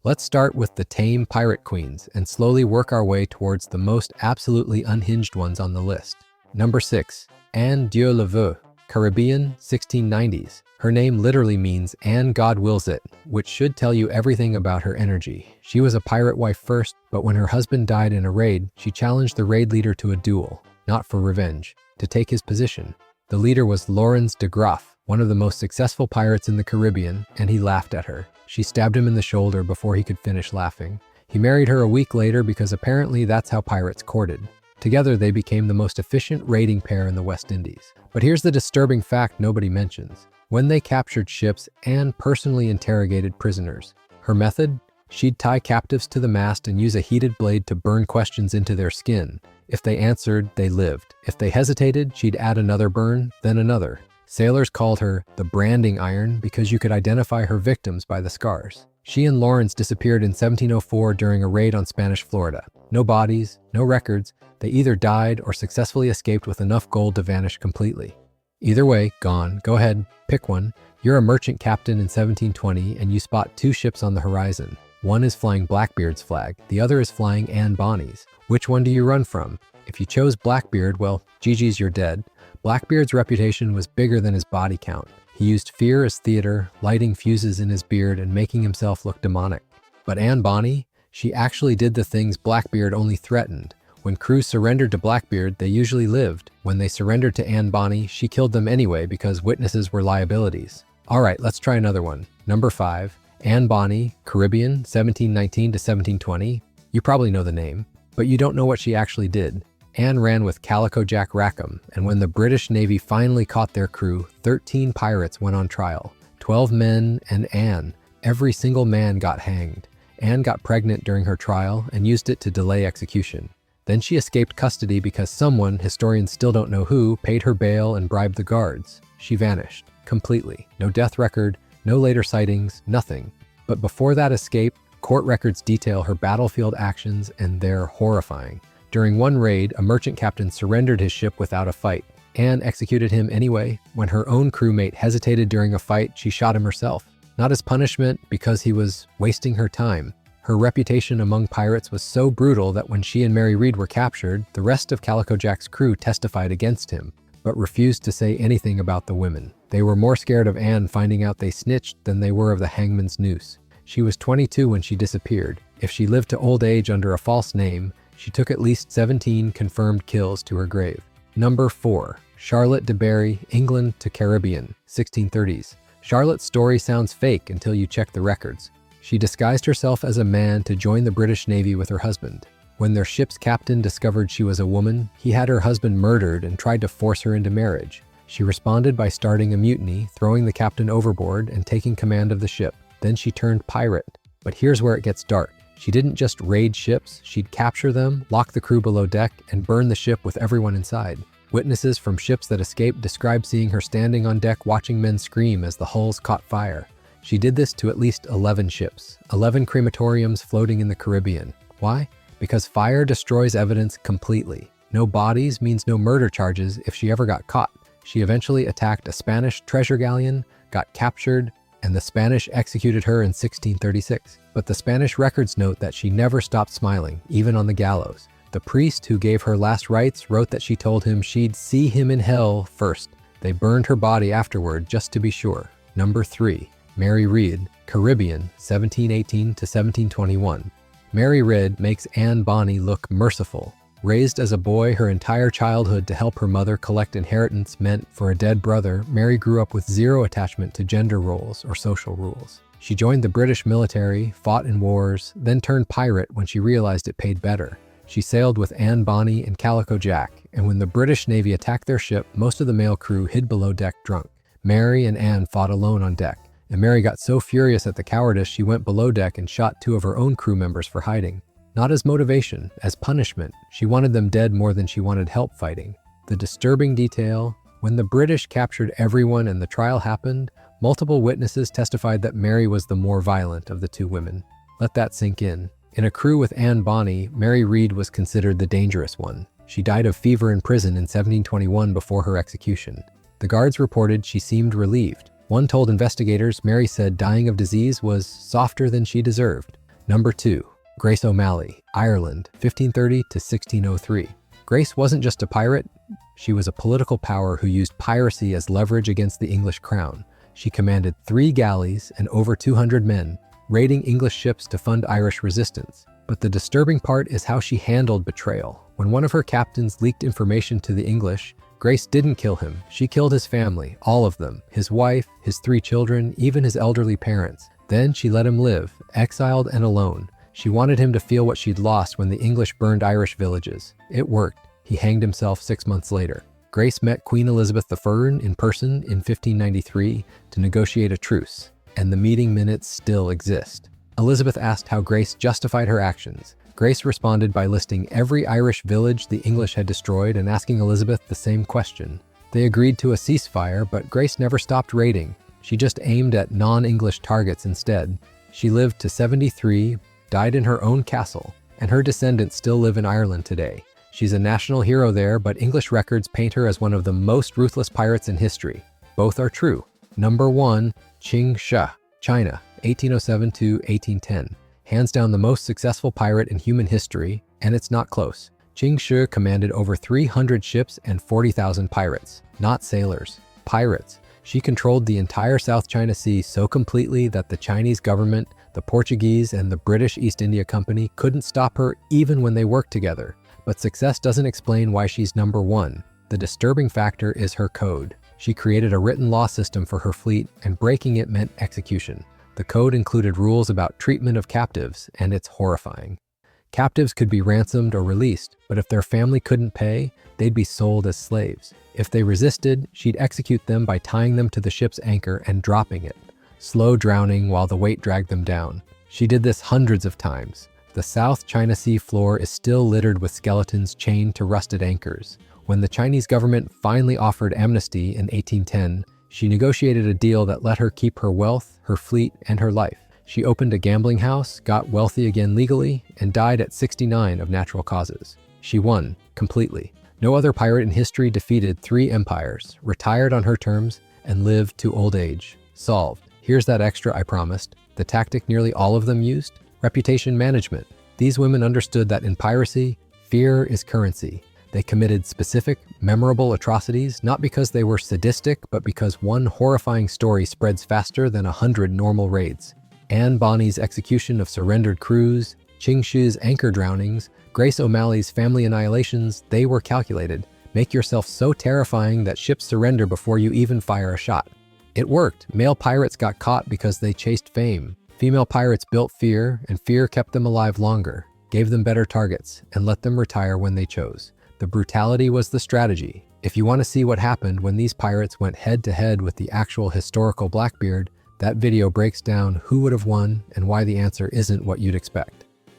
Let's start with the tame pirate queens and slowly work our way towards the most absolutely unhinged ones on the list. Number 6. Anne Dieu le veut, Caribbean, 1690s. Her name literally means Anne God Wills It, which should tell you everything about her energy. She was a pirate wife first, but when her husband died in a raid, she challenged the raid leader to a duel, not for revenge, to take his position. The leader was Laurens de Graaf, one of the most successful pirates in the Caribbean, and he laughed at her. She stabbed him in the shoulder before he could finish laughing. He married her a week later because apparently that's how pirates courted. Together, they became the most efficient raiding pair in the West Indies. But here's the disturbing fact nobody mentions. When they captured ships, Anne personally interrogated prisoners. Her method? She'd tie captives to the mast and use a heated blade to burn questions into their skin. If they answered, they lived. If they hesitated, she'd add another burn, then another. Sailors called her the branding iron because you could identify her victims by the scars. She and Laurens disappeared in 1704 during a raid on Spanish Florida. No bodies, no records. They either died or successfully escaped with enough gold to vanish completely. Either way, gone. Go ahead, pick one. You're a merchant captain in 1720 and you spot two ships on the horizon. One is flying Blackbeard's flag, the other is flying Anne Bonny's. Which one do you run from? If you chose Blackbeard, well, GG's, you're dead. Blackbeard's reputation was bigger than his body count. He used fear as theater, lighting fuses in his beard and making himself look demonic. But Anne Bonny? She actually did the things Blackbeard only threatened. When crews surrendered to Blackbeard, they usually lived. When they surrendered to Anne Bonny, she killed them anyway because witnesses were liabilities. Alright, let's try another one. Number 5. Anne Bonny, Caribbean, 1719 to 1720. You probably know the name, but you don't know what she actually did. Anne ran with Calico Jack Rackham, and when the British Navy finally caught their crew, 13 pirates went on trial. 12 men and Anne. Every single man got hanged. Anne got pregnant during her trial and used it to delay execution. Then she escaped custody because someone, historians still don't know who, paid her bail and bribed the guards. She vanished. Completely. No death record, no later sightings, nothing. But before that escape, court records detail her battlefield actions and they're horrifying. During one raid, a merchant captain surrendered his ship without a fight. Anne executed him anyway. When her own crewmate hesitated during a fight, she shot him herself. Not as punishment, because he was wasting her time. Her reputation among pirates was so brutal that when she and Mary Read were captured, the rest of Calico Jack's crew testified against him, but refused to say anything about the women. They were more scared of Anne finding out they snitched than they were of the hangman's noose. She was 22 when she disappeared. If she lived to old age under a false name, she took at least 17 confirmed kills to her grave. Number 4. Charlotte de Barry, England to Caribbean, 1630s. Charlotte's story sounds fake until you check the records. She disguised herself as a man to join the British Navy with her husband. When their ship's captain discovered she was a woman, he had her husband murdered and tried to force her into marriage. She responded by starting a mutiny, throwing the captain overboard and taking command of the ship. Then she turned pirate. But here's where it gets dark. She didn't just raid ships, she'd capture them, lock the crew below deck, and burn the ship with everyone inside. Witnesses from ships that escaped described seeing her standing on deck watching men scream as the hulls caught fire. She did this to at least 11 ships, 11 crematoriums floating in the Caribbean. Why? Because fire destroys evidence completely. No bodies means no murder charges if she ever got caught. She eventually attacked a Spanish treasure galleon, got captured, and the Spanish executed her in 1636. But the Spanish records note that she never stopped smiling, even on the gallows. The priest who gave her last rites wrote that she told him she'd see him in hell first. They burned her body afterward just to be sure. Number 3. Mary Read, Caribbean, 1718 to 1721. Mary Read makes Anne Bonny look merciful. Raised as a boy her entire childhood to help her mother collect inheritance meant for a dead brother, Mary grew up with zero attachment to gender roles or social rules. She joined the British military, fought in wars, then turned pirate when she realized it paid better. She sailed with Anne Bonny and Calico Jack, and when the British Navy attacked their ship, most of the male crew hid below deck drunk. Mary and Anne fought alone on deck. And Mary got so furious at the cowardice she went below deck and shot 2 of her own crew members for hiding. Not as motivation, as punishment. She wanted them dead more than she wanted help fighting. The disturbing detail, when the British captured everyone and the trial happened, multiple witnesses testified that Mary was the more violent of the 2 women. Let that sink in. In a crew with Anne Bonny, Mary Read was considered the dangerous one. She died of fever in prison in 1721 before her execution. The guards reported she seemed relieved. One told investigators Mary said dying of disease was softer than she deserved. Number 2. Grace O'Malley, Ireland, 1530 to 1603. Grace wasn't just a pirate, she was a political power who used piracy as leverage against the English crown. She commanded 3 galleys and over 200 men, raiding English ships to fund Irish resistance. But the disturbing part is how she handled betrayal. When one of her captains leaked information to the English, Grace didn't kill him. She killed his family, all of them, his wife, his 3 children, even his elderly parents. Then she let him live, exiled and alone. She wanted him to feel what she'd lost when the English burned Irish villages. It worked. He hanged himself 6 months later. Grace met Queen Elizabeth I in person in 1593 to negotiate a truce, and the meeting minutes still exist. Elizabeth asked how Grace justified her actions. Grace responded by listing every Irish village the English had destroyed and asking Elizabeth the same question. They agreed to a ceasefire, but Grace never stopped raiding. She just aimed at non-English targets instead. She lived to 73, died in her own castle, and her descendants still live in Ireland today. She's a national hero there, but English records paint her as one of the most ruthless pirates in history. Both are true. Number 1, Qing Shi, China, 1807 to 1810. Hands down the most successful pirate in human history, and it's not close. Qing Shi commanded over 300 ships and 40,000 pirates. Not sailors, pirates. She controlled the entire South China Sea so completely that the Chinese government, the Portuguese, and the British East India Company couldn't stop her even when they worked together. But success doesn't explain why she's number 1. The disturbing factor is her code. She created a written law system for her fleet, and breaking it meant execution. The code included rules about treatment of captives, and it's horrifying. Captives could be ransomed or released, but if their family couldn't pay, they'd be sold as slaves. If they resisted, she'd execute them by tying them to the ship's anchor and dropping it, slow drowning while the weight dragged them down. She did this hundreds of times. The South China Sea floor is still littered with skeletons chained to rusted anchors. When the Chinese government finally offered amnesty in 1810, she negotiated a deal that let her keep her wealth, her fleet, and her life. She opened a gambling house, got wealthy again legally, and died at 69 of natural causes. She won, completely. No other pirate in history defeated 3 empires, retired on her terms, and lived to old age. Solved. Here's that extra I promised. The tactic nearly all of them used? Reputation management. These women understood that in piracy, fear is currency. They committed specific, memorable atrocities, not because they were sadistic, but because one horrifying story spreads faster than 100 normal raids. Anne Bonny's execution of surrendered crews, Qing Shi's anchor drownings, Grace O'Malley's family annihilations, they were calculated. Make yourself so terrifying that ships surrender before you even fire a shot. It worked. Male pirates got caught because they chased fame. Female pirates built fear, and fear kept them alive longer, gave them better targets, and let them retire when they chose. The brutality was the strategy. If you want to see what happened when these pirates went head-to-head with the actual historical Blackbeard, that video breaks down who would have won and why the answer isn't what you'd expect.